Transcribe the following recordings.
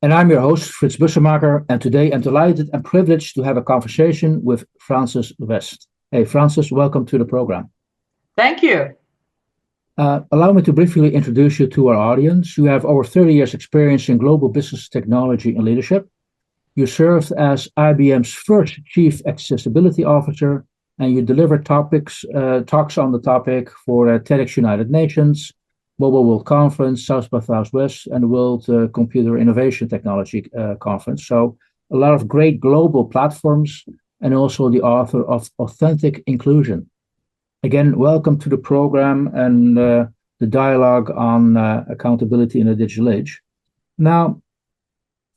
And I'm your host, Frits Bussemaker, and today I'm delighted and privileged to have a conversation with FrancesWest. Hey, Frances, welcome to the program. Thank you. Allow me to briefly introduce you to our audience. You have over 30 years experience in global business technology and leadership. You served as IBM's first Chief Accessibility Officer, and you delivered talks on the topic for TEDx United Nations, Mobile World Conference, South by Southwest, and the World Computer Innovation Technology Conference. So a lot of great global platforms, and also the author of Authentic Inclusion. Again, welcome to the program and the dialogue on accountability in the digital age. Now,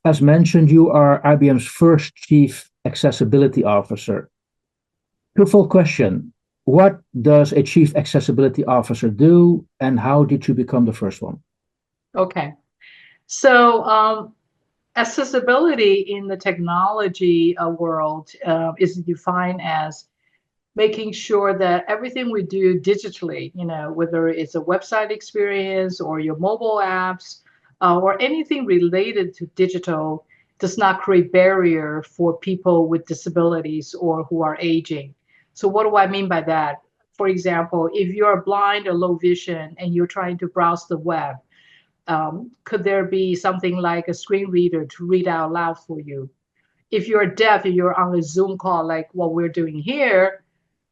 as mentioned, you are IBM's first Chief Accessibility Officer. Twofold question. What does a Chief Accessibility Officer do, and how did you become the first one? Okay. So accessibility in the technology world is defined as making sure that everything we do digitally, whether it's a website experience or your mobile apps or anything related to digital, does not create barrier for people with disabilities or who are aging. So what do I mean by that? For example, if you're blind or low vision and you're trying to browse the web, could there be something like a screen reader to read out loud for you? If you're deaf and you're on a Zoom call like what we're doing here,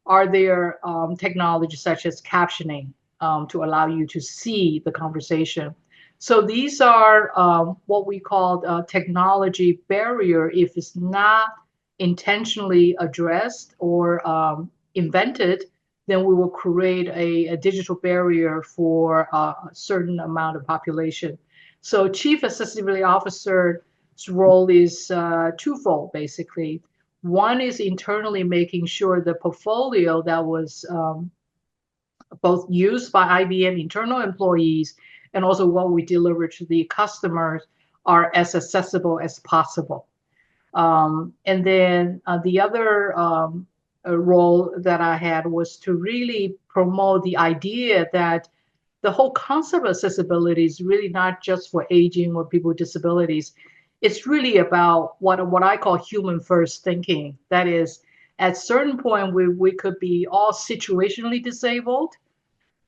are there technologies such as captioning to allow you to see the conversation? So these are what we call technology barrier. If it's not intentionally addressed or invented, then we will create a digital barrier for a certain amount of population. So Chief Accessibility Officer's role is twofold, basically. One is internally making sure the portfolio that was both used by IBM internal employees and also what we deliver to the customers are as accessible as possible. And then the other role that I had was to really promote the idea that the whole concept of accessibility is really not just for aging or people with disabilities. It's really about what I call human first thinking. That is, at certain point we could be all situationally disabled,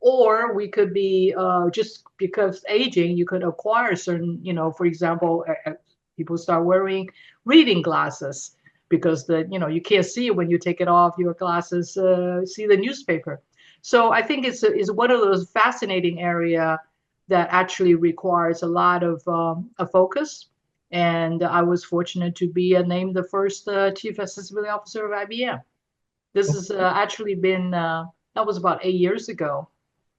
or we could be just because aging, you could acquire certain, for example, people start wearing reading glasses because you can't see when you take it off your glasses, see the newspaper. So I think it's one of those fascinating area that actually requires a lot of a focus. And I was fortunate to be named the first Chief Accessibility Officer of IBM. This has actually been, that was about 8 years ago.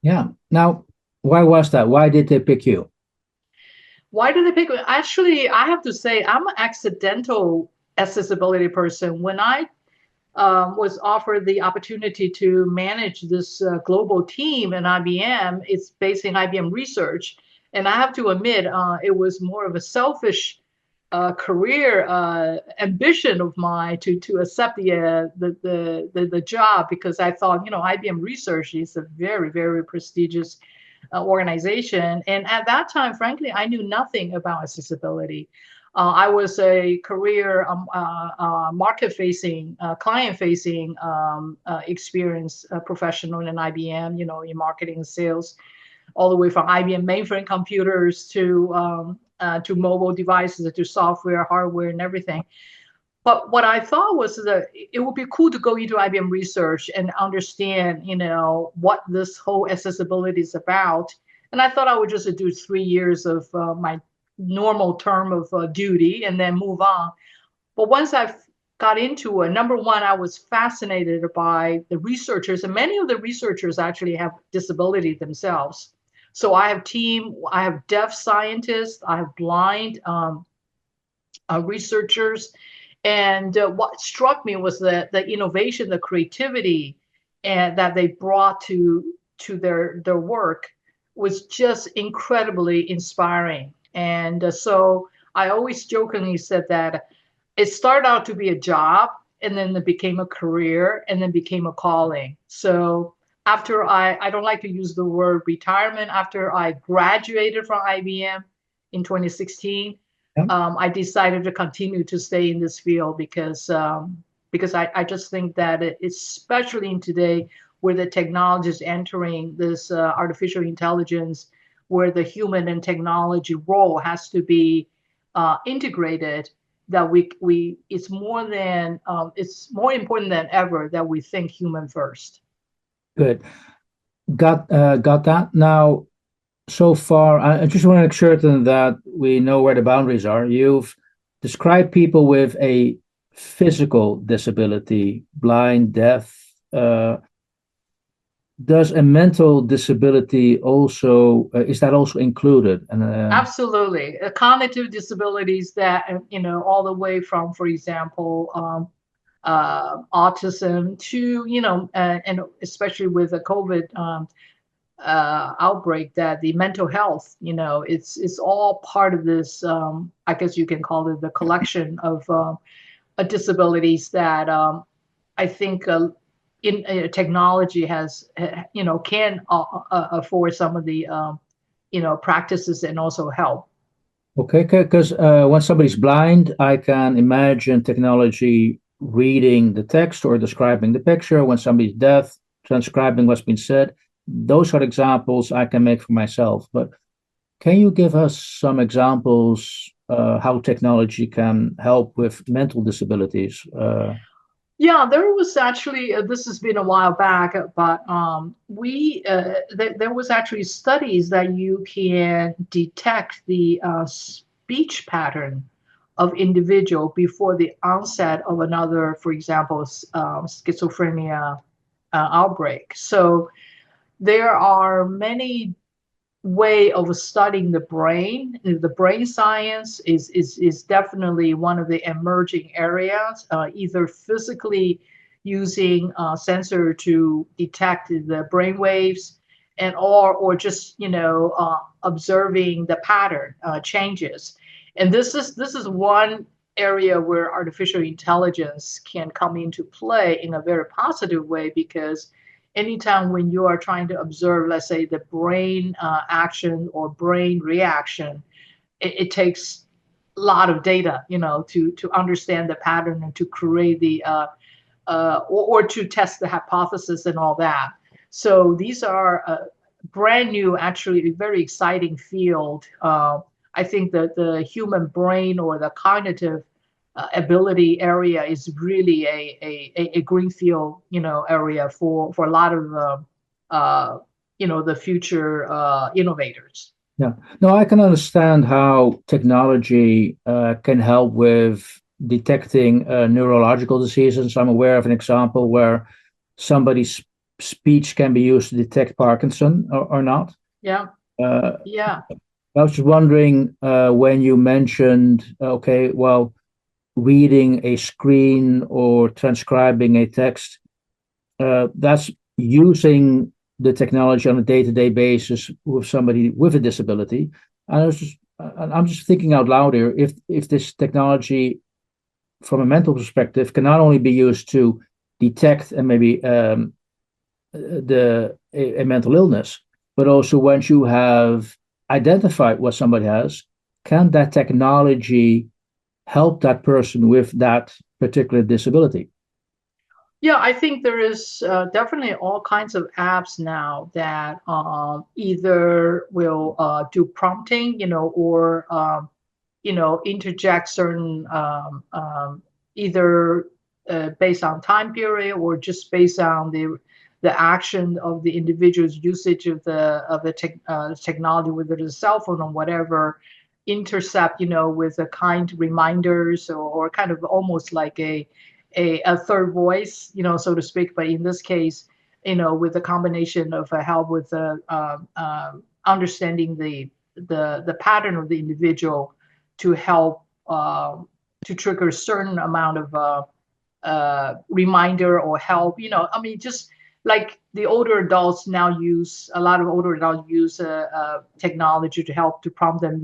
Yeah. Now, why was that? Why did they pick you? Why did they pick me? Actually, I have to say, I'm an accidental accessibility person. When I was offered the opportunity to manage this global team in IBM, it's based in IBM research. And I have to admit, it was more of a selfish career ambition of mine to accept the job, because I thought, IBM Research is a very, very prestigious organization. And at that time, frankly, I knew nothing about accessibility. I was a career market-facing, client-facing experience professional in IBM, in marketing and sales, all the way from IBM mainframe computers to mobile devices, to software, hardware, and everything. But what I thought was that it would be cool to go into IBM Research and understand, what this whole accessibility is about. And I thought I would just do 3 years of my normal term of duty and then move on. But once I got into it, number one, I was fascinated by the researchers, and many of the researchers actually have disability themselves. So I have deaf scientists, I have blind researchers. And what struck me was the innovation, the creativity, and that they brought to their work was just incredibly inspiring. And so I always jokingly said that it started out to be a job, and then it became a career, and then became a calling. So after I don't like to use the word retirement, after I graduated from IBM in 2016, Yeah. I decided to continue to stay in this field because I just think that especially in today where the technology is entering this artificial intelligence, where the human and technology role has to be integrated, that we it's more important than ever that we think human first. Good. Got that. Now, so far, I just want to make certain that we know where the boundaries are. You've described people with a physical disability, blind, deaf. Does a mental disability also, is that also included? And Absolutely. Cognitive disabilities that, all the way from, for example, autism to, and especially with the COVID outbreak, that the mental health, it's all part of this, I guess you can call it the collection of disabilities that I think in technology has, can afford some of the, practices and also help. Okay, because when somebody's blind, I can imagine technology reading the text or describing the picture. When somebody's deaf, transcribing what's been said. Those are examples I can make for myself. But can you give us some examples how technology can help with mental disabilities? Yeah, there was actually this has been a while back, but we there was actually studies that you can detect the speech pattern of individual before the onset of another, for example, schizophrenia outbreak. So there are many way of studying the brain. The brain science is definitely one of the emerging areas, either physically using sensor to detect the brain waves and or just observing the pattern changes. And this is one area where artificial intelligence can come into play in a very positive way, because anytime when you are trying to observe, let's say, the brain action or brain reaction, it takes a lot of data, to understand the pattern and to create the or to test the hypothesis and all that. So these are brand new, actually a very exciting field. I think that the human brain or the cognitive ability area is really a greenfield, area for a lot of, the future innovators. Yeah. No, I can understand how technology can help with detecting neurological diseases. I'm aware of an example where somebody's speech can be used to detect Parkinson or not. Yeah. Uh, Yeah. I was just wondering when you mentioned, okay, well, reading a screen or transcribing a text, that's using the technology on a day-to-day basis with somebody with a disability. I'm just thinking out loud here, if this technology from a mental perspective can not only be used to detect and maybe a mental illness, but also once you have identified what somebody has, can that technology help that person with that particular disability? Yeah, I think there is definitely all kinds of apps now that either will do prompting, or interject certain either based on time period or just based on the action of the individual's usage of the technology, whether it's a cell phone or whatever, intercept, with a kind reminders, or kind of almost like a third voice, so to speak. But in this case, with a combination of help with understanding the pattern of the individual to help to trigger a certain amount of reminder or help. I mean, just like the older adults now use, a lot of older adults use technology to help to prompt them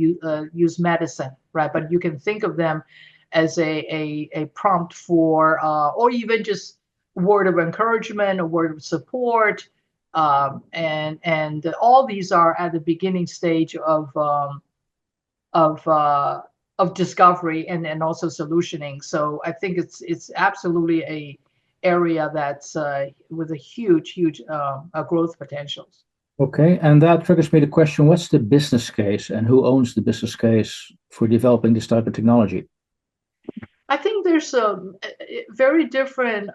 use medicine, right? But you can think of them as a prompt for, or even just word of encouragement, a word of support. And all these are at the beginning stage of of discovery and also solutioning. So I think it's absolutely a area that's with a huge growth potentials. Okay, and that triggers me the question, what's the business case and who owns the business case for developing this type of technology? I think there's a very different.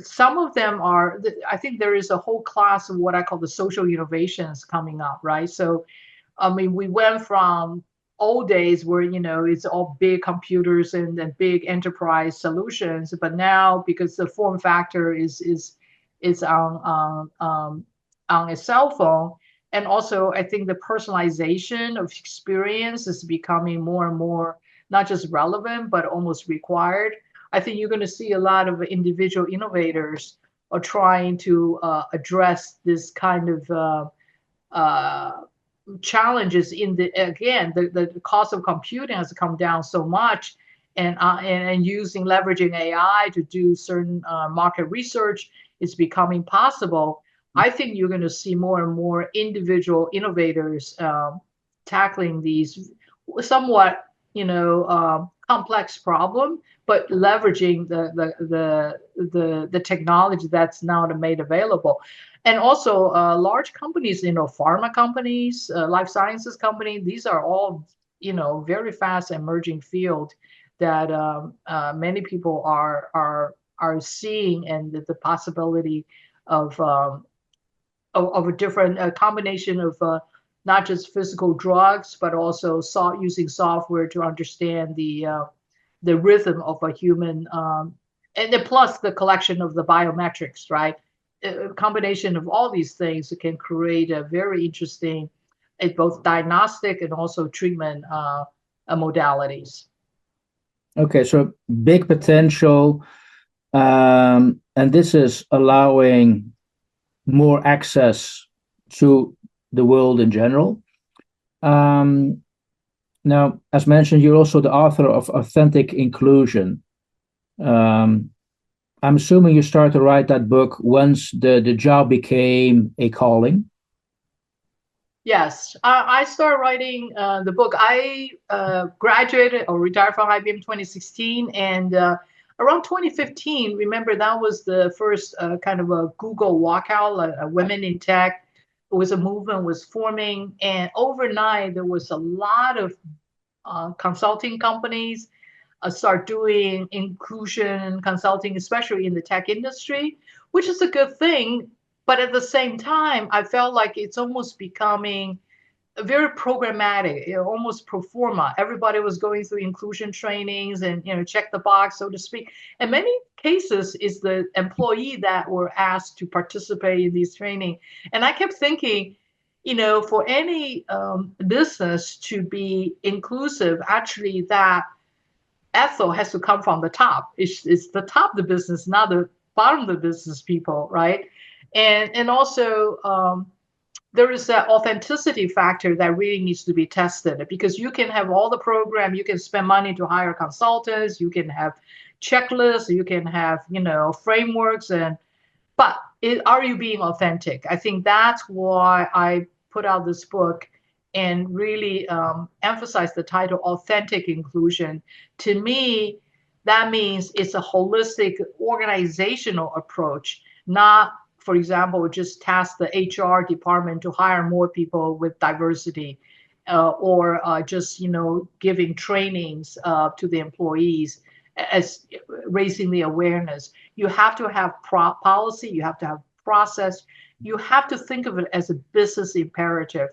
Some of them are. I think there is a whole class of what I call the social innovations coming up, right? So, I mean, we went from old days where it's all big computers and big enterprise solutions, but now because the form factor is on a cell phone, and also I think the personalization of experience is becoming more and more not just relevant, but almost required. I think you're going to see a lot of individual innovators are trying to address this kind of challenges in the cost of computing has come down so much, and using leveraging AI to do certain market research is becoming possible. I think you're going to see more and more individual innovators tackling these somewhat complex problem, but leveraging the technology that's now made available. And also large companies, pharma companies, life sciences companies, these are all very fast emerging field that many people are seeing, and the possibility of a different combination of not just physical drugs, but also using software to understand the rhythm of a human, and then plus the collection of the biometrics, right? A combination of all these things can create a very interesting, both diagnostic and also treatment modalities. Okay, so big potential, and this is allowing more access to the world in general. Now, as mentioned, you're also the author of Authentic Inclusion. I'm assuming you started to write that book once the job became a calling. Yes, I started writing the book. I graduated or retired from IBM 2016, and around 2015, remember that was the first kind of a Google walkout, a Women in Tech. It was a movement was forming, and overnight there was a lot of consulting companies start doing inclusion consulting, especially in the tech industry, which is a good thing. But at the same time, I felt like it's almost becoming very programmatic, almost pro forma. Everybody was going through inclusion trainings and check the box, so to speak. In many cases, it's the employee that were asked to participate in these training. And I kept thinking, for any business to be inclusive, actually that ethos has to come from the top. It's the top of the business, not the bottom of the business people, right? And also there is that authenticity factor that really needs to be tested, because you can have all the program, you can spend money to hire consultants, you can have checklists, you can have frameworks, but are you being authentic? I think that's why I put out this book and really emphasize the title Authentic Inclusion. To me, that means it's a holistic organizational approach, not, for example, just task the HR department to hire more people with diversity, or just giving trainings to the employees as raising the awareness. You have to have policy, you have to have process, you have to think of it as a business imperative,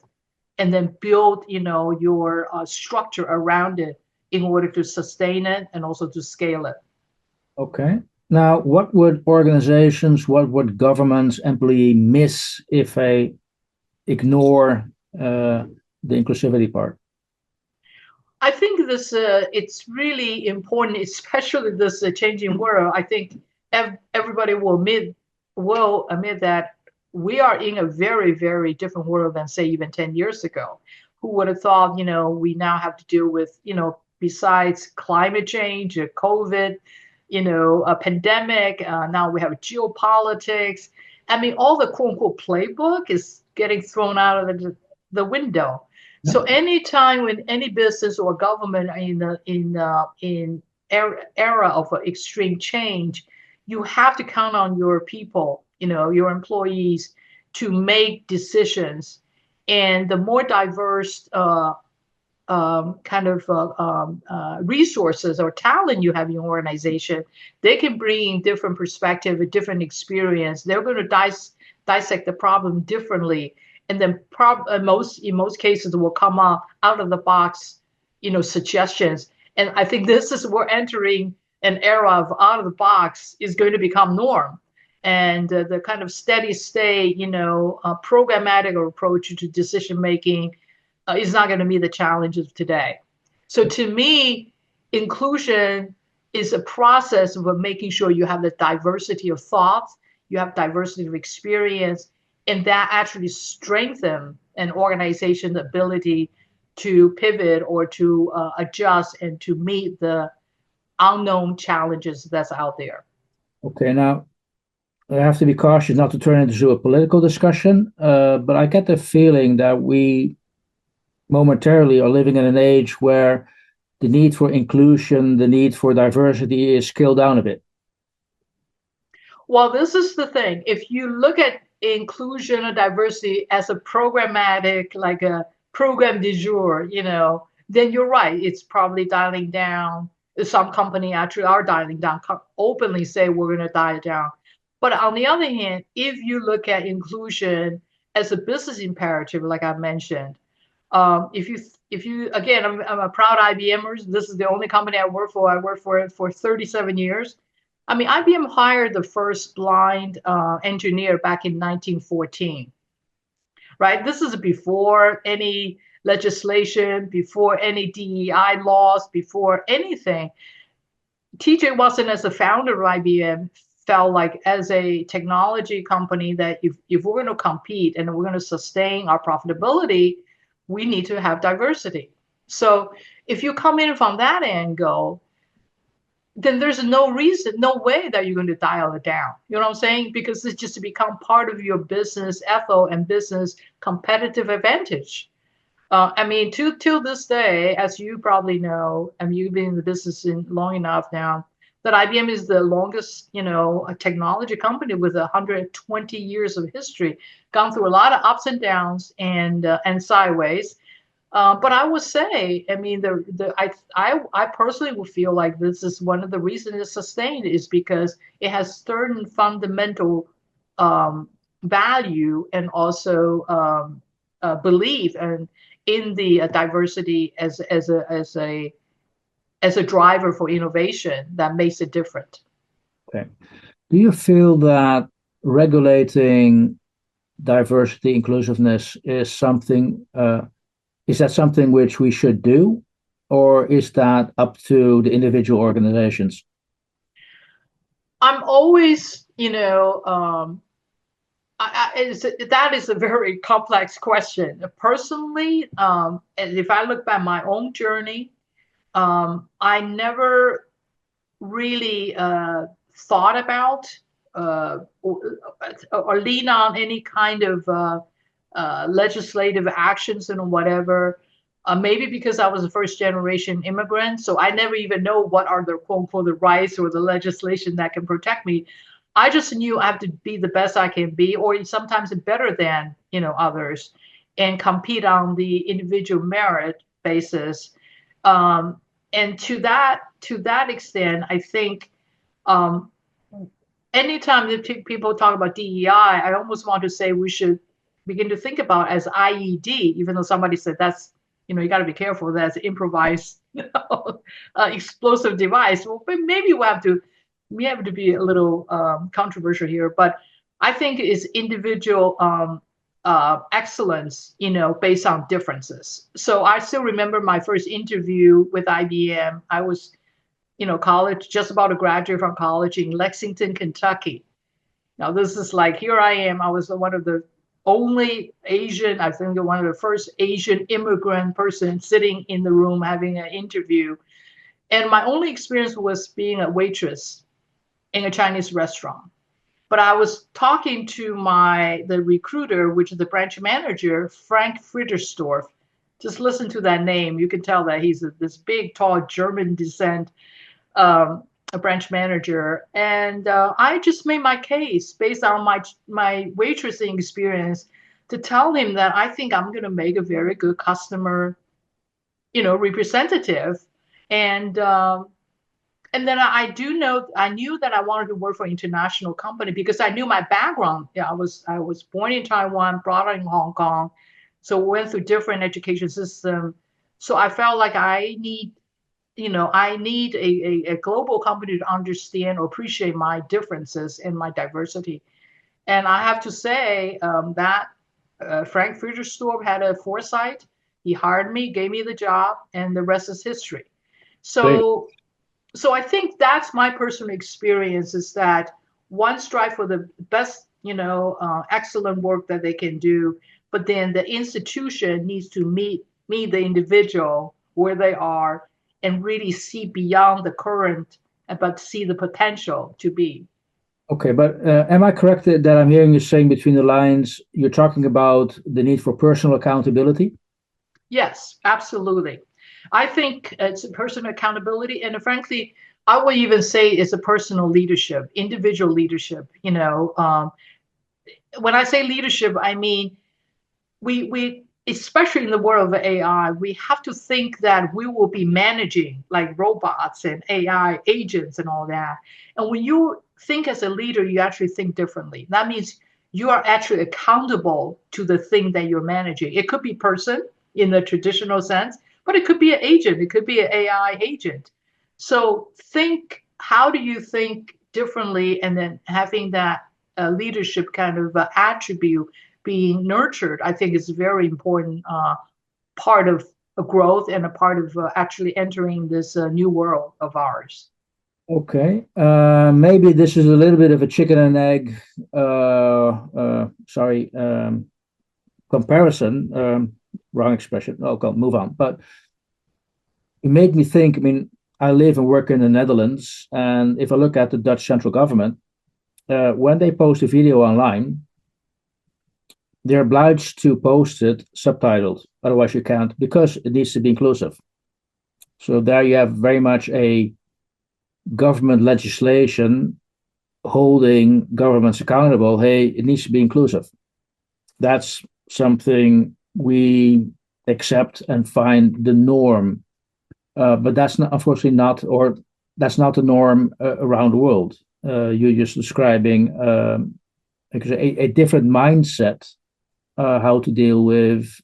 and then build your structure around it in order to sustain it and also to scale it. Okay. Now, what would organizations, what would governments, employee miss if they ignore the inclusivity part? I think this it's really important, especially this changing world. I think everybody will admit that we are in a very different world than say even 10 years ago. Who would have thought we now have to deal with besides climate change, COVID, a pandemic. Now we have geopolitics. I mean, all the quote unquote playbook is getting thrown out of the window. So anytime when any business or government in era of extreme change, you have to count on your people, your employees, to make decisions. And the more diverse resources or talent you have in your organization, they can bring different perspective, a different experience. They're going to dissect the problem differently, and then in most cases will come out of the box, suggestions. And I think we're entering an era of out of the box is going to become norm. And the kind of steady state, programmatic approach to decision making is not going to meet the challenges of today. So to me, inclusion is a process of making sure you have the diversity of thoughts, you have diversity of experience, and that actually strengthen an organization's ability to pivot or to adjust and to meet the unknown challenges that's out there. Okay, now I have to be cautious not to turn it into a political discussion, but I get the feeling that we momentarily are living in an age where the need for inclusion, the need for diversity is scaled down a bit. Well, this is the thing. If you look at inclusion or diversity as a programmatic, like a program du jour, then you're right. It's probably dialing down. Some company actually are dialing down, openly say we're going to dial down. But on the other hand, if you look at inclusion as a business imperative, like I mentioned, if you again, I'm a proud IBMer. This is the only company I work for. I worked for it for 37 years. I mean, IBM hired the first blind engineer back in 1914, right? This is before any legislation, before any DEI laws, before anything. TJ Watson, as the founder of IBM, felt like as a technology company that if we're going to compete and we're going to sustain our profitability, we need to have diversity. So if you come in from that angle, then there's no reason, no way that you're going to dial it down. You know what I'm saying? Because it's just to become part of your business ethos and business competitive advantage. I mean, till this day, as you probably know, I mean, you've been in the business long enough now, that IBM is the longest, a technology company with 120 years of history, gone through a lot of ups and downs and sideways. But I would say, I mean, I personally would feel like this is one of the reasons it's sustained is because it has certain fundamental value and also belief and in the diversity as a driver for innovation that makes it different. Okay. Do you feel that regulating diversity, inclusiveness is something? Is that something which we should do, or is that up to the individual organizations? I'm always, that is a very complex question. Personally, and if I look back my own journey, I never really thought about or lean on any kind of legislative actions and whatever. Maybe because I was a first generation immigrant, so I never even know what are the quote unquote the rights or the legislation that can protect me. I just knew I have to be the best I can be, or sometimes better than others, and compete on the individual merit basis. And to that extent, I think anytime that people talk about DEI, I almost want to say we should begin to think about as IED, even though somebody said that's you got to be careful. That's improvised explosive device. Well, but maybe we have to be a little controversial here, but I think it's individual excellence, based on differences. So I still remember my first interview with IBM. I was, college, just about to graduate from college in Lexington, Kentucky. Now this is like, here I am. I was one of the only Asian, I think one of the first Asian immigrant person sitting in the room having an interview. And my only experience was being a waitress in a Chinese restaurant. But I was talking to the recruiter, which is the branch manager, Frank Friedersdorf. just listen to that name. You can tell that he's this big, tall German descent um, a branch manager, and I just made my case based on my waitressing experience to tell him that I think I'm going to make a very good customer, representative, and and then I knew that I wanted to work for an international company because I knew my background. Yeah, I was born in Taiwan, brought up in Hong Kong, so went through different education system. So I felt like I need a global company to understand or appreciate my differences and my diversity. And I have to say that Frank Friedersdorf had a foresight. He hired me, gave me the job, and the rest is history. Great. So, so I think that's my personal experience is that one strive for the best, excellent work that they can do, but then the institution needs to meet the individual where they are and really see beyond the current, but see the potential to be. Okay, but am I correct that I'm hearing you saying between the lines, you're talking about the need for personal accountability? Yes, absolutely. I think it's a personal accountability, and frankly, I would even say it's a personal leadership, individual leadership. When I say leadership, I mean we especially in the world of AI, we have to think that we will be managing like robots and AI agents and all that. And when you think as a leader, you actually think differently. That means you are actually accountable to the thing that you're managing. It could be person in the traditional sense, but it could be an agent. It could be an AI agent. So think, how do you think differently, and then having that leadership kind of attribute being nurtured, I think is a very important part of growth and a part of actually entering this new world of ours. Okay. Maybe this is a little bit of a chicken and egg, sorry, comparison. Wrong expression. Okay, move on. But it made me think. I mean, I live and work in the Netherlands, and if I look at the Dutch central government, when they post a video online, they're obliged to post it subtitled. Otherwise, you can't because it needs to be inclusive. So there you have very much a government legislation holding governments accountable. Hey, it needs to be inclusive. That's something we accept and find the norm. But that's not, unfortunately, not, or that's not the norm around the world. You're just describing a different mindset how to deal with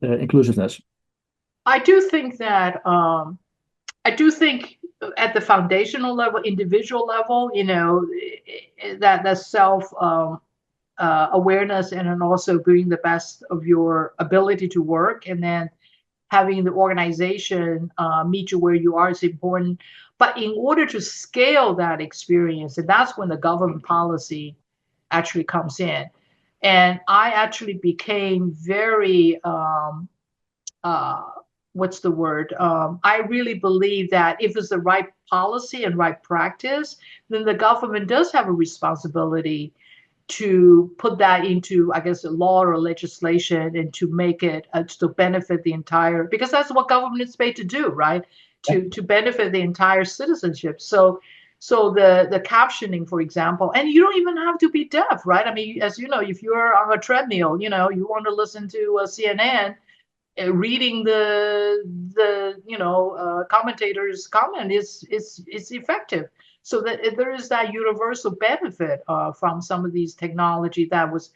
inclusiveness. I do think that I do think at the foundational level, individual level, that self awareness, and then also bringing the best of your ability to work, and then having the organization meet you where you are is important. But in order to scale that experience, and that's when the government policy actually comes in. And I actually became very uh, what's the word? I really believe that if it's the right policy and right practice, then the government does have a responsibility to put that into, I guess, a law or legislation, and to make it to benefit the entire, because that's what government is paid to do, right? Yeah. To benefit the entire citizenship. So the captioning, for example, and you don't even have to be deaf, right? I mean, as you know, if you're on a treadmill, you want to listen to CNN, reading the commentators' comment is effective. So that there is that universal benefit from some of these technology that was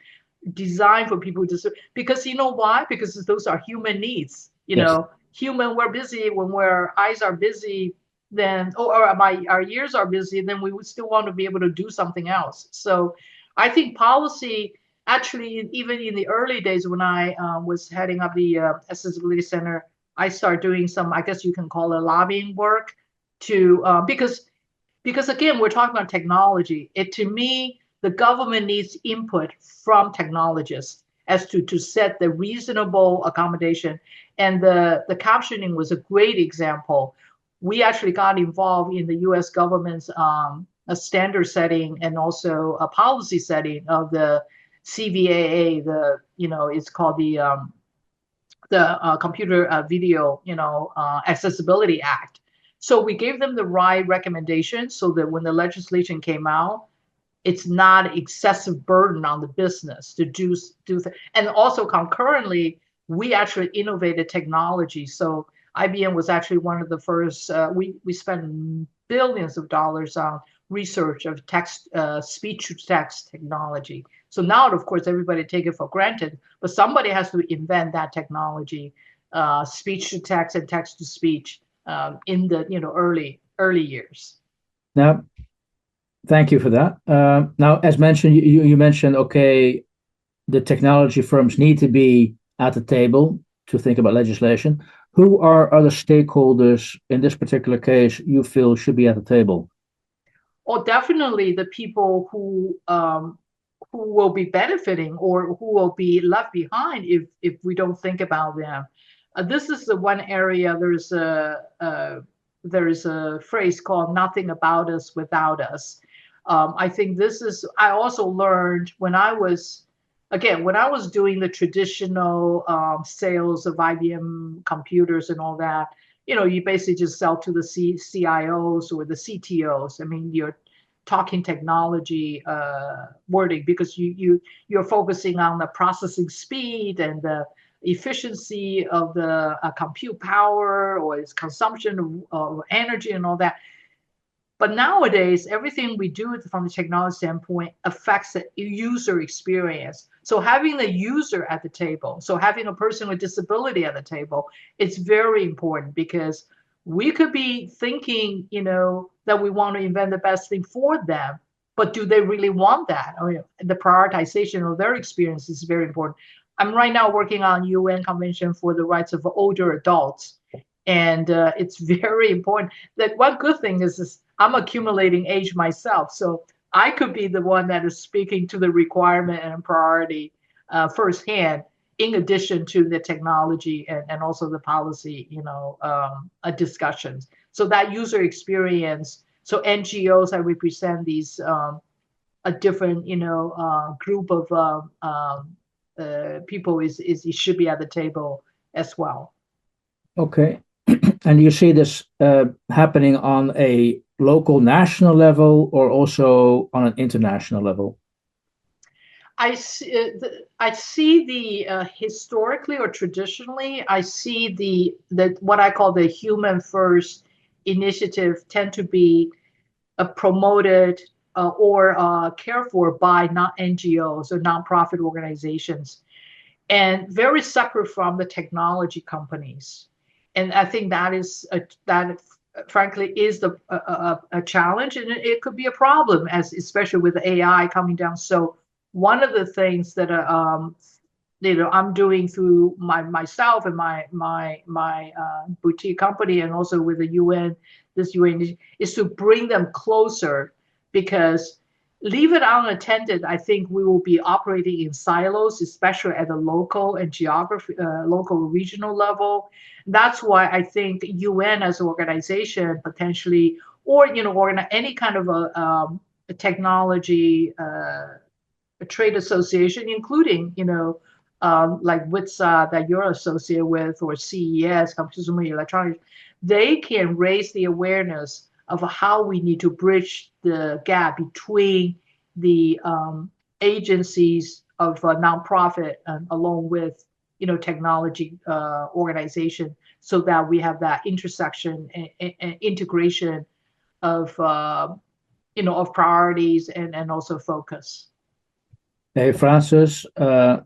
designed for people to, because you know why? Because those are human needs. Yes. Human, we're busy when our eyes are busy, then or our ears are busy, then we would still want to be able to do something else. So I think policy, actually, even in the early days when I was heading up the accessibility center, I started doing some, I guess you can call it lobbying work to because again, we're talking about technology. It, to me, the government needs input from technologists as to set the reasonable accommodation. And the captioning was a great example. We actually got involved in the U.S. government's a standard setting and also a policy setting of the CVAA. It's called the Computer Video, Accessibility Act. So we gave them the right recommendations so that when the legislation came out, it's not excessive burden on the business to do and also concurrently, we actually innovated technology. So IBM was actually one of the first. We spent billions of dollars on research of text, speech to text technology. So now, of course, everybody take it for granted, but somebody has to invent that technology, speech to text and text to speech, in the early years. Now, thank you for that. Now, as mentioned, you mentioned, okay, the technology firms need to be at the table to think about legislation. Who are other stakeholders in this particular case you feel should be at the table? Or definitely the people who will be benefiting or who will be left behind if we don't think about them. This is the one area. There is a phrase called "nothing about us without us." I think this is. I also learned when I was doing the traditional sales of IBM computers and all that. You basically just sell to the CIOs or the CTOs. I mean, you're talking technology wording because you're focusing on the processing speed and the efficiency of the compute power or its consumption of energy and all that. But nowadays, everything we do from the technology standpoint affects the user experience. So having the user at the table, so having a person with disability at the table, it's very important because we could be thinking, that we want to invent the best thing for them, but do they really want that? The prioritization of their experience is very important. I'm right now working on UN Convention for the Rights of Older Adults, and it's very important. That one good thing is I'm accumulating age myself, so I could be the one that is speaking to the requirement and priority firsthand, in addition to the technology and also the policy, discussions. So that user experience. So NGOs that represent these a different, group of people it should be at the table as well. Okay. And you see this happening on a local, national level, or also on an international level? I see the historically or traditionally, I see the what I call the human first initiative tend to be promoted or cared for by not NGOs or nonprofit organizations, and very separate from the technology companies. And I think that frankly is a challenge, and it could be a problem, especially with AI coming down. So one of the things that I'm doing through myself and my boutique company, and also with the UN, this UN is to bring them closer, because leave it unattended, I think we will be operating in silos, especially at the local and local regional level. That's why I think UN as an organization potentially, or any kind of a technology a trade association, including like WITSA that you're associated with, or CES, Consumer Electronics, they can raise the awareness of how we need to bridge the gap between the agencies of nonprofit along with technology organization, so that we have that intersection and integration of of priorities and also focus. Hey, Francis,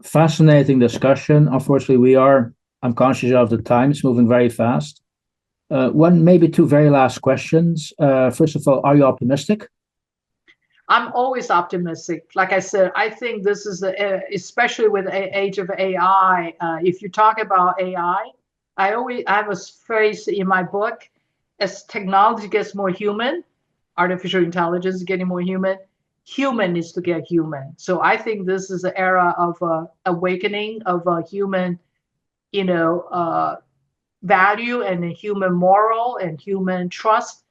fascinating discussion. Unfortunately, I'm conscious of the time. It's moving very fast. One, maybe two very last questions. First of all, are you optimistic? I'm always optimistic. Like I said, I think this is, especially with the age of AI, if you talk about AI, I have a phrase in my book: as technology gets more human, artificial intelligence is getting more human, human needs to get human. So I think this is an era of awakening of a human, value and a human moral and human trust,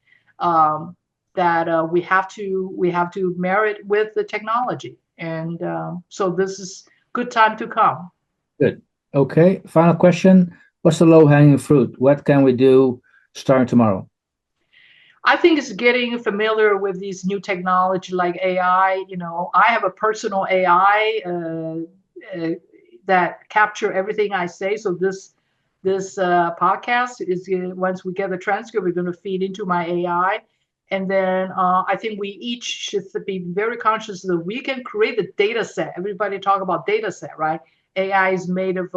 that we have to merit with the technology. And so this is good time to come. Good. Okay, final question. What's the low-hanging fruit? What can we do starting tomorrow? I think it's getting familiar with these new technology like AI. I have a personal AI that capture everything I say. So this podcast is once we get the transcript, we're going to feed into my AI, and then I think we each should be very conscious that we can create a data set. Everybody talk about data set, right? AI is made of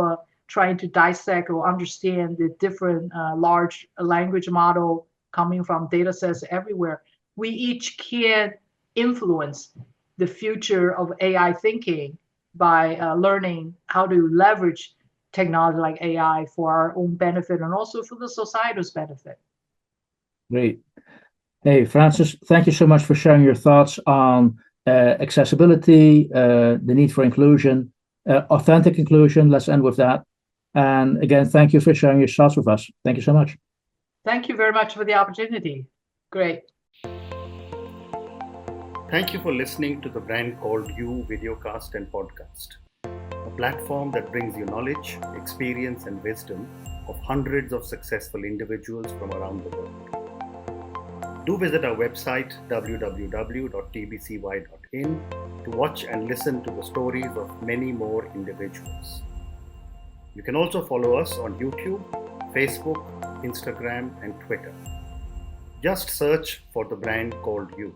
trying to dissect or understand the different large language model coming from data sets everywhere. We each can influence the future of AI thinking by learning how to leverage technology like AI for our own benefit and also for the society's benefit. Great. Hey, Francis, thank you so much for sharing your thoughts on accessibility, the need for inclusion, authentic inclusion. Let's end with that. And again, thank you for sharing your thoughts with us. Thank you so much. Thank you very much for the opportunity. Great. Thank you for listening to the Brand Called You videocast and podcast, a platform that brings you knowledge, experience, and wisdom of hundreds of successful individuals from around the world. Do visit our website www.tbcy.in to watch and listen to the stories of many more individuals. You can also follow us on YouTube, Facebook, Instagram, and Twitter. Just search for the Brand Called You.